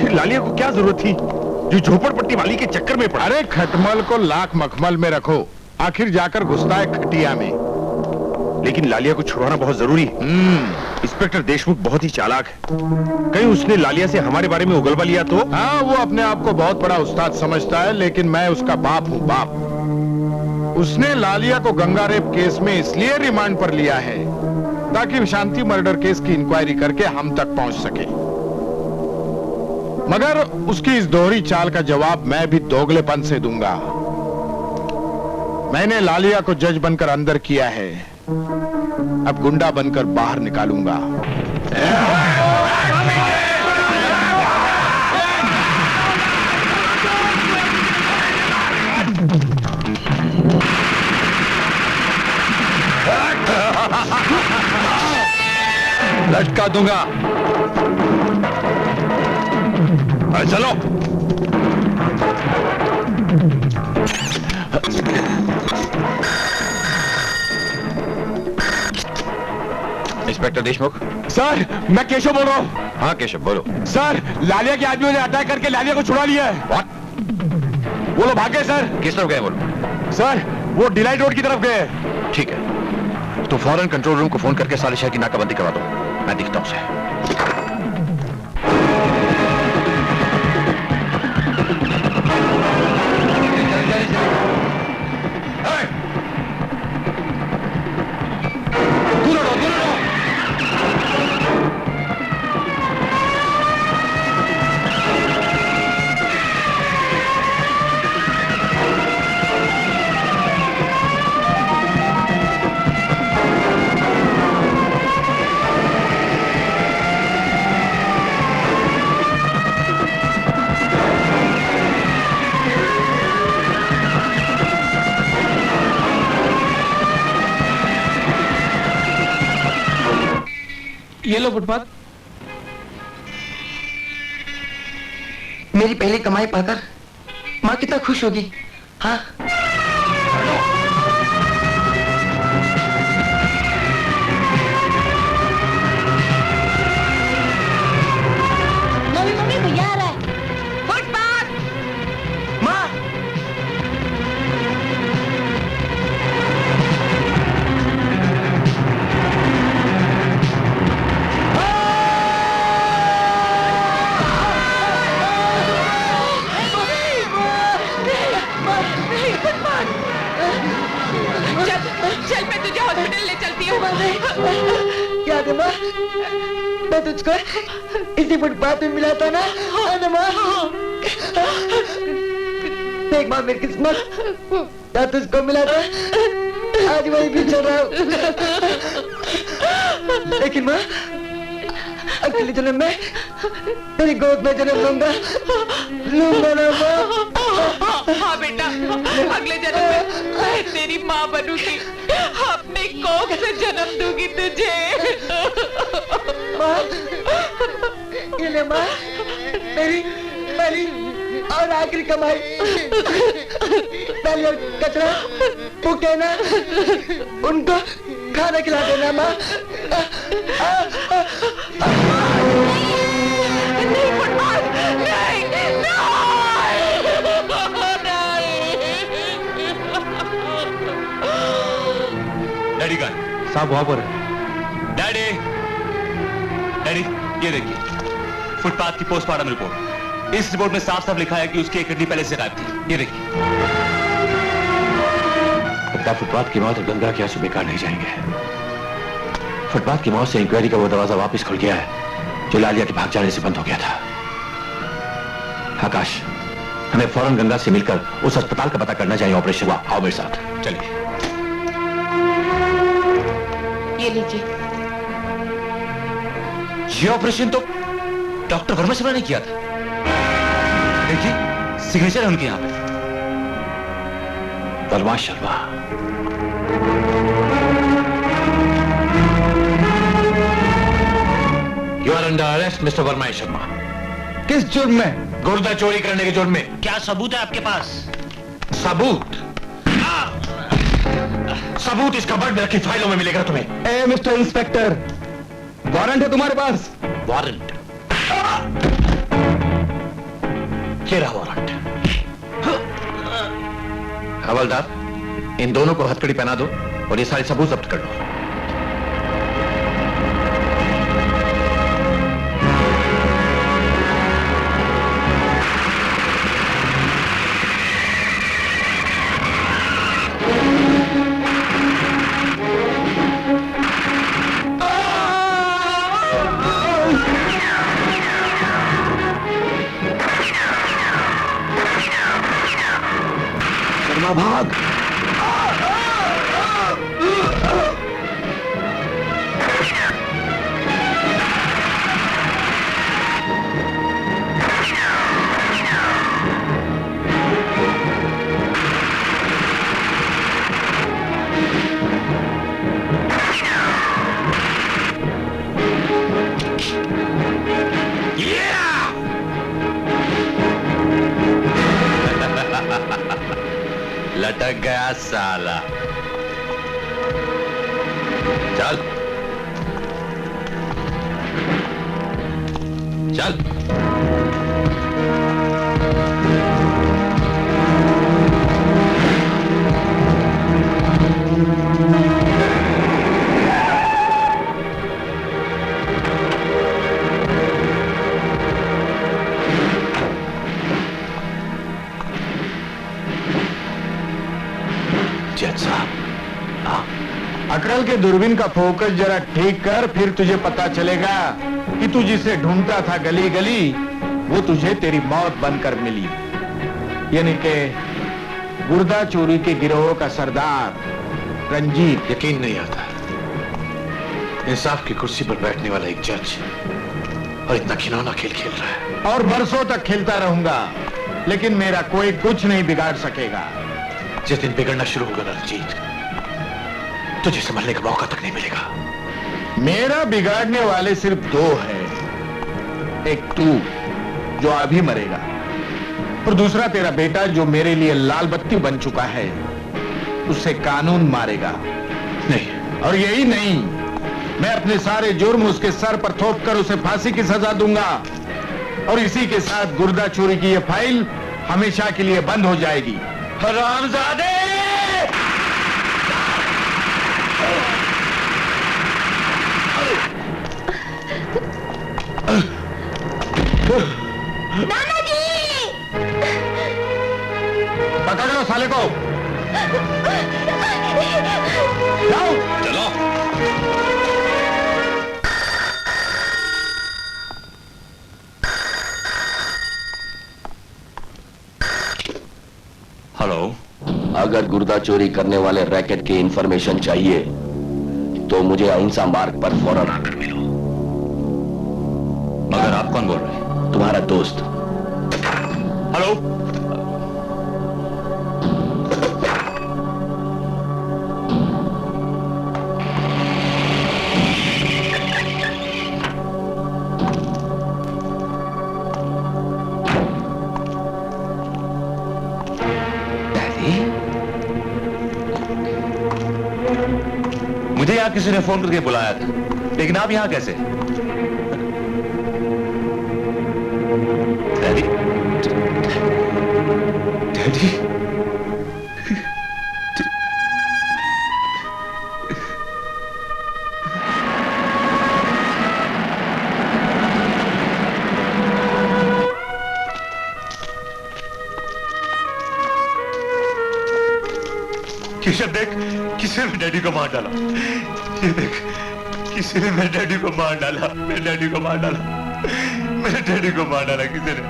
आखिर लालिया को क्या जरूरत थी जो झोपड़पट्टी वाली के चक्कर में पड़ा? अरे खटमल को लाख मखमल में रखो, आखिर जाकर घुसता है खटिया में। लेकिन लालिया को छुड़वाना बहुत जरूरी है। इंस्पेक्टर देशमुख बहुत ही चालाक है, कहीं उसने लालिया से हमारे बारे में उगलवा लिया तो? हाँ, वो अपने आप को बहुत बड़ा उस्ताद समझता है, लेकिन मैं उसका बाप हूँ, बाप। उसने लालिया को गंगा रेप केस में इसलिए रिमांड पर लिया है ताकि शांति मर्डर केस की इंक्वायरी करके हम तक पहुंच सके। मगर उसकी इस दोहरी चाल का जवाब मैं भी दोगलेपन से दूंगा। मैंने लालिया को जज बनकर अंदर किया है, अब गुंडा बनकर बाहर निकालूंगा। लटका दूंगा। चलो। इंस्पेक्टर देशमुख। सर, मैं केशव बोल रहा हूँ। हाँ केशव बोलो। सर, लालिया के आदमियों ने अटैक करके लालिया को छुड़ा लिया है। What? वो लोग भाग गए सर। किस तरफ गए बोलो? सर, वो डिलाइट रोड की तरफ गए। ठीक है, तो फौरन कंट्रोल रूम को फोन करके सारे शहर की नाकाबंदी करवा दो। मैं दिखता हूँ उसे। ये लो फुटपाथ। मेरी पहली कमाई पाकर माँ कितना खुश होगी। हाँ, मम्मी मम्मी भैया आ रहा है। फुटपाथ। माँ। चल मैं तुझे हॉस्पिटल ले चलती हूँ। याद है माँ, मैं तुझको इसी फुटपाथ में मिला था ना? हाँ ना माँ? देख माँ, मेरी किस्मत, या तुझको मिला था, आज वही भी चल रहा हूँ। लेकिन माँ, अगले जन्म में तेरी गोद में जन्म लूंगा ना माँ? हाँ बेटा, अगले जन्म में मैं तेरी माँ बनूंगी, अपने कोख से जन्म दूंगी तुझे। माँ, ये ले माँ, मेरी पहली और आखिरी कमाई। पहले कचरा फूके ना, उनको खाना खिला देना माँ। नहीं फुटपाथ, नहीं, डैडी का साहब वहां पर। डैडी, डैडी ये देखिए फुटपाथ की पोस्टमार्टम रिपोर्ट। इस रिपोर्ट में साफ साफ लिखा है कि उसकी एक किडनी पहले से गायब थी। ये देखिए। लगता फुटपाथ की मौत और गंगा के आंसू बेकार नहीं जाएंगे। फुटपाथ की मौत से इंक्वायरी का वो दरवाजा वापस खुल गया है जो लालिया के भाग जाने से बंद हो गया था। आकाश, हमें फौरन गंगा से मिलकर उस अस्पताल का पता करना चाहिए। ऑपरेशन हुआ, आओ मेरे साथ। चलिए। ये लीजिए। ये ऑपरेशन तो डॉक्टर वर्मा शर्मा ने किया था। देखिए सिग्नेचर है उनके यहाँ पे। Verma Sharma. You are under arrest mister Verma Sharma. किस जुर्म में? गुर्दा चोरी करने के जुर्म में। क्या सबूत है आपके पास? सबूत? सबूत इस कबर्ड में रखी फाइलों में मिलेगा तुम्हें। ए मिस्टर इंस्पेक्टर, वारंट है तुम्हारे पास? वारंट? ये रहा वारंट। हवलदार, इन दोनों को हथकड़ी पहना दो और ये सारे सबूत जब्त कर लो। भाग। लटक गया साला। चल चल। अकरल के दूरबीन का फोकस जरा ठीक कर, फिर तुझे पता चलेगा कि तू जिसे ढूंढता था गली गली, वो तुझे तेरी मौत बनकर मिली। यानी के गुर्दा चोरी के गिरोह का सरदार रंजीत। यकीन नहीं आता, इंसाफ की कुर्सी पर बैठने वाला एक जज और इतना खिलौना खेल खेल रहा है। और बरसों तक खेलता रहूंगा, लेकिन मेरा कोई कुछ नहीं बिगाड़ सकेगा। जिस दिन बिगड़ना शुरू होगा ना रंजीत, तुझे संभलने का मौका तक नहीं मिलेगा। मेरा बिगाड़ने वाले सिर्फ दो हैं, एक तू जो अभी मरेगा, और दूसरा तेरा बेटा जो मेरे लिए लाल बत्ती बन चुका है। उसे कानून मारेगा। नहीं, और यही नहीं, मैं अपने सारे जुर्म उसके सर पर थोप कर उसे फांसी की सजा दूंगा, और इसी के साथ गुर्दा चोरी की यह फाइल हमेशा के लिए बंद हो जाएगी। हरामजादे! नानाजी! पकड़ लो साले को। जाओ। चलो। हेलो। अगर गुर्दा चोरी करने वाले रैकेट की इंफॉर्मेशन चाहिए तो मुझे अहिंसा मार्ग पर फौरन आकर मिलो। मगर आप कौन बोल रहे हैं? तुम्हारा दोस्त। हेलो। मुझे यहां किसी ने फोन करके बुलाया था, लेकिन आप यहां कैसे? डैडी? डैडी? केशव देख, किसी ने डैडी को मार डाला। ये देख, किसी ने मेरे डैडी को मार डाला। मेरे डैडी को मार डाला। मेरे डैडी को मार डाला किसी ने।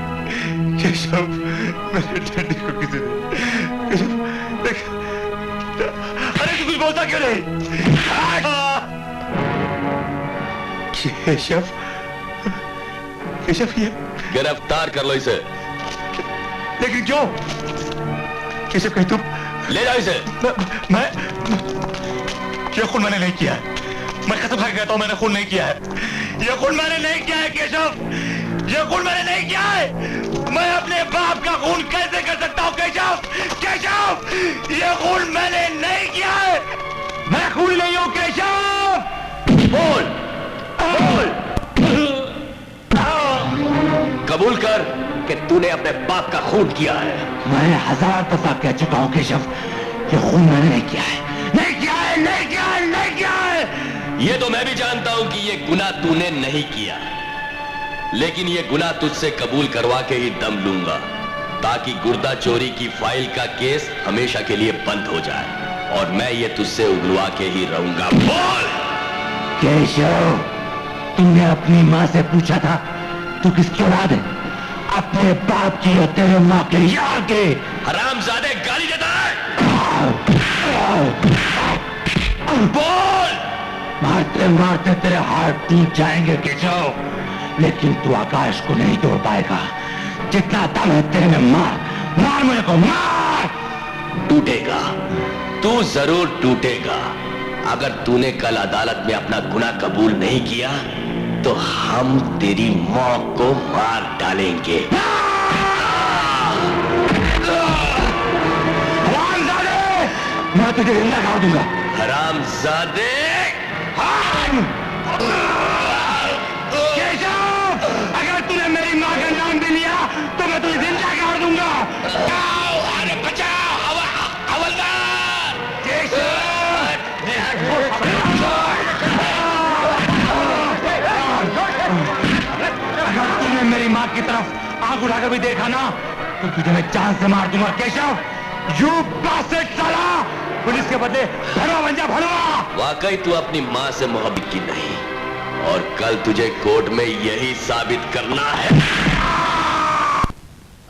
केशव, मेरे डैडी को किसी ने। केशव देख, अरे तू कुछ बोलता क्यों नहीं? केशव, केशव ये गिरफ्तार कर लो इसे। लेकिन क्यों? केशव कहीं तुम ले जाओ इसे। मैं ये खून मैंने नहीं किया है। मैं कसम खा के कहता हूं मैंने खून नहीं किया है। ये खून मैंने नहीं किया है केशव। ये खून मैंने नहीं किया है। मैं अपने बाप का खून कैसे कर सकता हूं केशव? केशव, ये खून मैंने नहीं किया है। मैं खून नहीं हूं केशव। बोल बोल, कबूल कर कि तूने अपने बाप का खून किया है। मैं 1000 दफा कह चुका हूं केशव, ये खून मैंने नहीं किया है, नहीं किया है, नहीं किया है, नहीं किया है। ये तो मैं भी जानता हूं कि ये गुनाह तूने नहीं किया, लेकिन ये गुनाह तुझसे कबूल करवा के ही दम लूंगा, ताकि गुर्दा चोरी की फाइल का केस हमेशा के लिए बंद हो जाए और मैं ये तुझसे उगलवा के ही रहूंगा। बोल केशव, तुमने अपनी माँ से पूछा था तू किसकी औलाद है? अपने बाप की या तेरे माँ के यार के? हरामजादे गाली देता है। बोल। मारते मारते तेरे हाथ टूट जाएंगे केशव, लेकिन तू आकाश को नहीं तोड़ पाएगा। जितना दम है तेरे में, मार मार मुझे को, मार। टूटेगा, तू जरूर टूटेगा। अगर तूने कल अदालत में अपना गुनाह कबूल नहीं किया तो हम तेरी मौत को मार डालेंगे। हरामजादे, मैं तुझे जिंदा कर दूंगा। हरामजादे। केशव, अगर तूने मेरी माँ का नाम भी लिया तो मैं तुझे जिंदा कर दूंगा। अरे बचाओ, हवलदार। अगर तूने मेरी माँ की तरफ आंख उठाकर भी देखा ना तो तुझे मैं जान से मार दूंगा। केशव, यू बास्टर्ड साला, पुलिस के बदले भड़वा बन जा, भड़वा। वाकई तू अपनी माँ से मोहब्बत की नहीं, और कल तुझे कोर्ट में यही साबित करना है।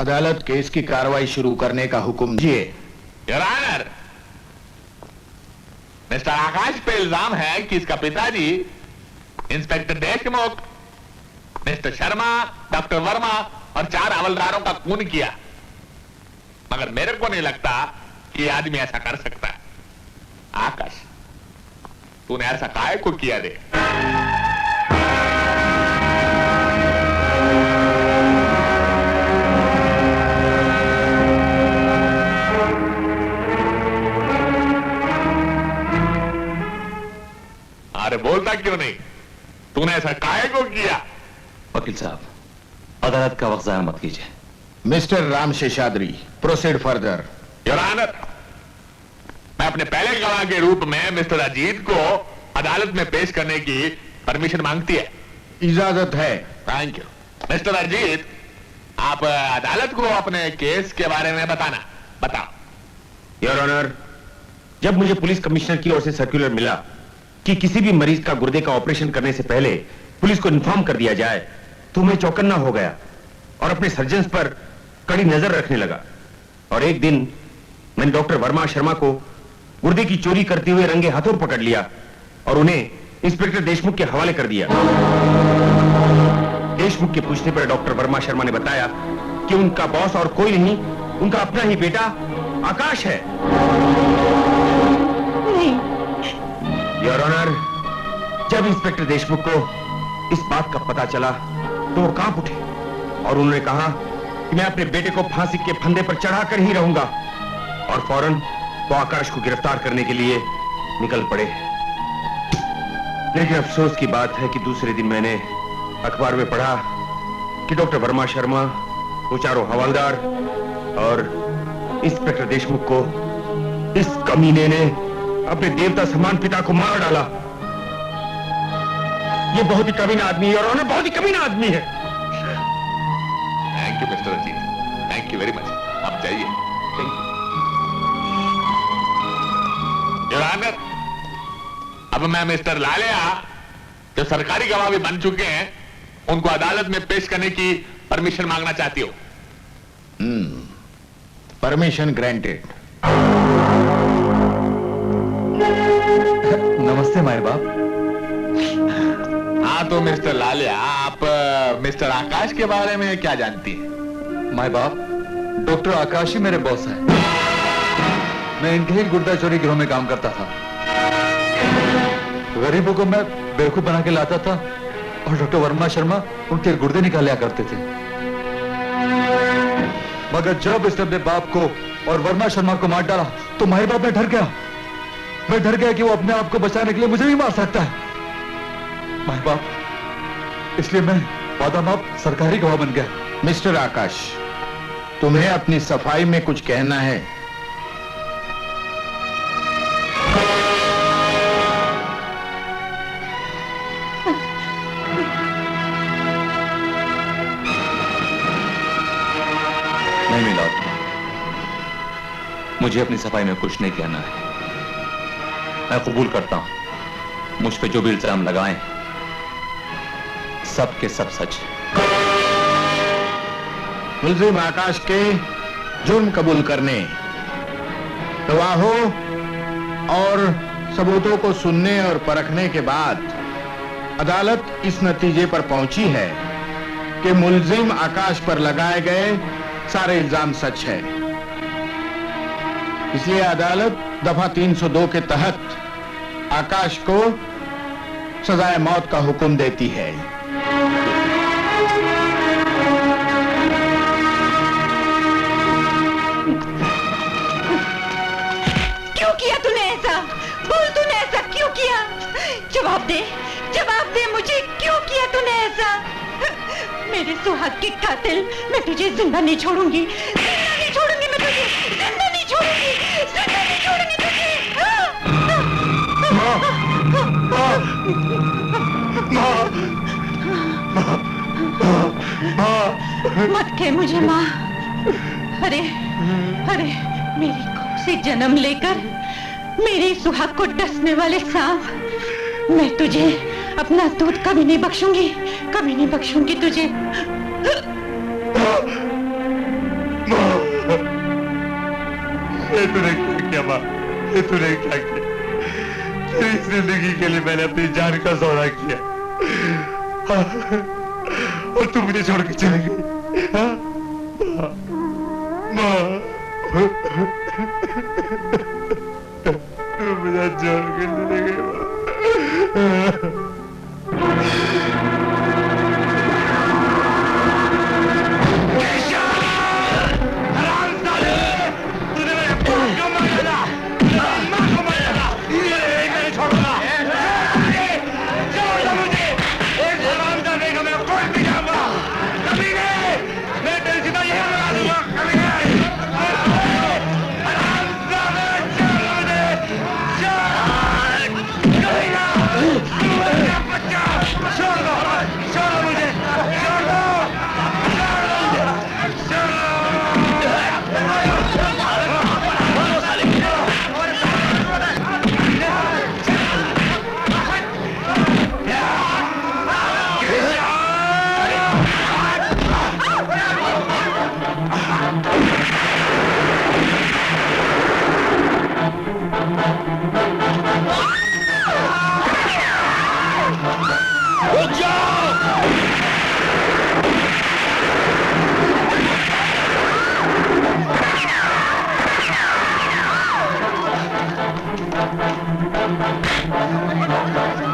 अदालत केस की कार्रवाई शुरू करने का हुक्म दिए। योर ऑनर, मिस्टर आकाश पे इल्जाम है कि इसका पिताजी inspector Deshmukh, mister Sharma, doctor Verma और 4 हवलदारों का खून किया, मगर मेरे को नहीं लगता कि आदमी ऐसा कर सकता है। आकाश, तूने ऐसा काहे को किया रे? अरे बोलता क्यों नहीं? तूने ऐसा काहे को किया? वकील साहब, अदालत का वक्त जाया मत कीजिए। Mister Ram Seshadri, proceed further. Your honour, मैं अपने पहले गवाह के रूप में मिस्टर अजीत को अदालत में पेश करने की परमिशन मांगती है। इजाजत है। Thank you. मिस्टर अजीत, आप अदालत को अपने केस के बारे में बताओ। योर ऑनर, जब मुझे पुलिस कमिश्नर की ओर से सर्कुलर मिला कि किसी भी मरीज का गुर्दे का ऑपरेशन करने से पहले पुलिस को इन्फॉर्म कर दिया जाए, तो मैं चौकन्ना हो गया और अपने सर्जन्स पर कड़ी नजर रखने लगा। और एक दिन मैंने डॉक्टर वर्मा शर्मा को गुर्दे की चोरी करते हुए रंगे हाथों पकड़ लिया और उन्हें इंस्पेक्टर देशमुख के हवाले कर दिया। देशमुख के पूछने पर डॉक्टर वर्मा शर्मा ने बताया कि उनका बॉस और कोई नहीं, उनका अपना ही बेटा आकाश है। योर ऑनर, जब इंस्पेक्टर देशमुख को इस बात का पता चला तो वो कांप उठे और उन्होंने कहा कि मैं अपने बेटे को फांसी के फंदे पर चढ़ाकर ही रहूंगा, और फौरन वो आकाश को गिरफ्तार करने के लिए निकल पड़े। लेकिन अफसोस की बात है कि दूसरे दिन मैंने अखबार में पढ़ा कि डॉक्टर वर्मा शर्मा, वो 4 हवलदार और इंस्पेक्टर देशमुख को इस कमीने ने अपने देवता समान पिता को मार डाला। ये बहुत ही कमीना आदमी है और उन्हें बहुत ही कमीना आदमी है। Thank you mister Ajit, thank you very much. आप जाइए। योर ऑनर, अब मैं मिस्टर लालिया, जो सरकारी गवाह भी बन चुके हैं, उनको अदालत में पेश करने की परमिशन मांगना चाहती हूं। Permission granted. नमस्ते मायर बाप। हाँ तो मिस्टर लालिया, आप मिस्टर आकाश के बारे में क्या जानती हैं? माय बाप, डॉक्टर आकाश ही मेरे बॉस हैं। मैं इनके ही गुर्दा चोरी गिरोह में काम करता था। गरीबों को मैं बेवकूफ बना के लाता था और डॉक्टर वर्मा शर्मा उनके गुर्दे निकाल करते थे। मगर जब इसने अपने बाप को और वर्मा शर्मा को मार डाला तो माहिर बाप मैं डर गया। मैं डर गया कि वो अपने आप को बचाने के लिए मुझे भी मार सकता है। माहिर बाप, इसलिए मैं वादा माप सरकारी गवाह बन गया। मिस्टर आकाश, तुम्हें अपनी सफाई में कुछ कहना है? नहीं मिलॉर्ड, मुझे अपनी सफाई में कुछ नहीं कहना है। मैं कबूल करता हूं मुझ पे जो भी इल्जाम लगाए सब के सब सच है। मुलजिम आकाश के जुर्म कबूल करने, गवाहों और सबूतों को सुनने और परखने के बाद अदालत इस नतीजे पर पहुंची है कि मुलजिम आकाश पर लगाए गए सारे इल्जाम सच है। इसलिए अदालत दफा 302 के तहत आकाश को सजाए मौत का हुक्म देती है। क्यों किया तूने ऐसा? बोल, तूने ऐसा क्यों किया? जवाब दे, जवाब दे मुझे, क्यों किया तूने ऐसा? मेरे सुहाग के कातिल, मैं तुझे जिंदा नहीं छोड़ूंगी, जिंदा नहीं छोड़ूंगी मैं तुझे, जिंदा नहीं छोड़ूंगी, जिंदा नहीं छोड़ूंगी तुझे। मत कह मुझे माँ। अरे अरे, मेरी कोख से जन्म लेकर मेरे सुहाग को डसने वाले सांप, मैं तुझे अपना दूध कभी नहीं बख्शूंगी, कभी नहीं बख्शूंगी तुझे। ये तूने क्या किया माँ? ये तूने क्या किया? तेरी जिंदगी के लिए मैंने अपनी जान का सौदा किया और तू मुझे छोड़ के चली गई। माँ, तू मुझे छोड़ के चली गई माँ।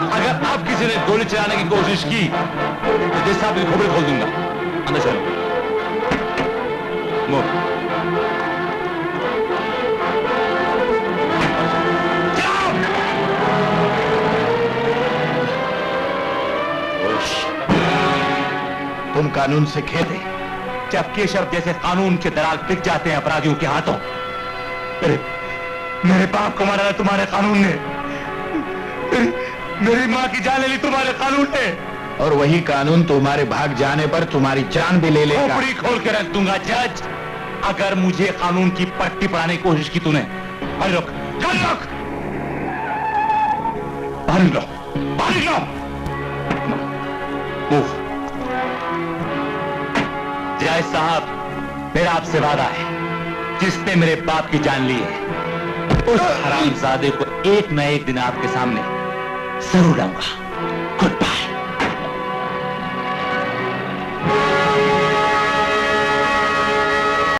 अगर आप किसी ने गोली चलाने की कोशिश की तो जैसे आपकी खोपड़ी खोल दूंगा। अंदर चलो। मूव। तुम कानून से खेदे। जब केशव जैसे कानून के दलाल पिट जाते हैं अपराधियों के हाथों, मेरे बाप को मारा तुम्हारे कानून ने, मेरी माँ की जान ले ली तुम्हारे कानून ने, और वही कानून तुम्हारे भाग जाने पर तुम्हारी जान भी ले लेगा। खोपड़ी खोल के रख दूंगा जज। अगर मुझे कानून की पट्टी पढ़ाने की कोशिश की तूने, बाहर रोक, बाहर निकलो, बाहर निकलो। मूव। जज साहब, मेरा आपसे वादा है, जिसने मेरे बाप की जान ली है उस हरामजादे को एक न एक दिन आपके सामने जरूर लाऊंगा।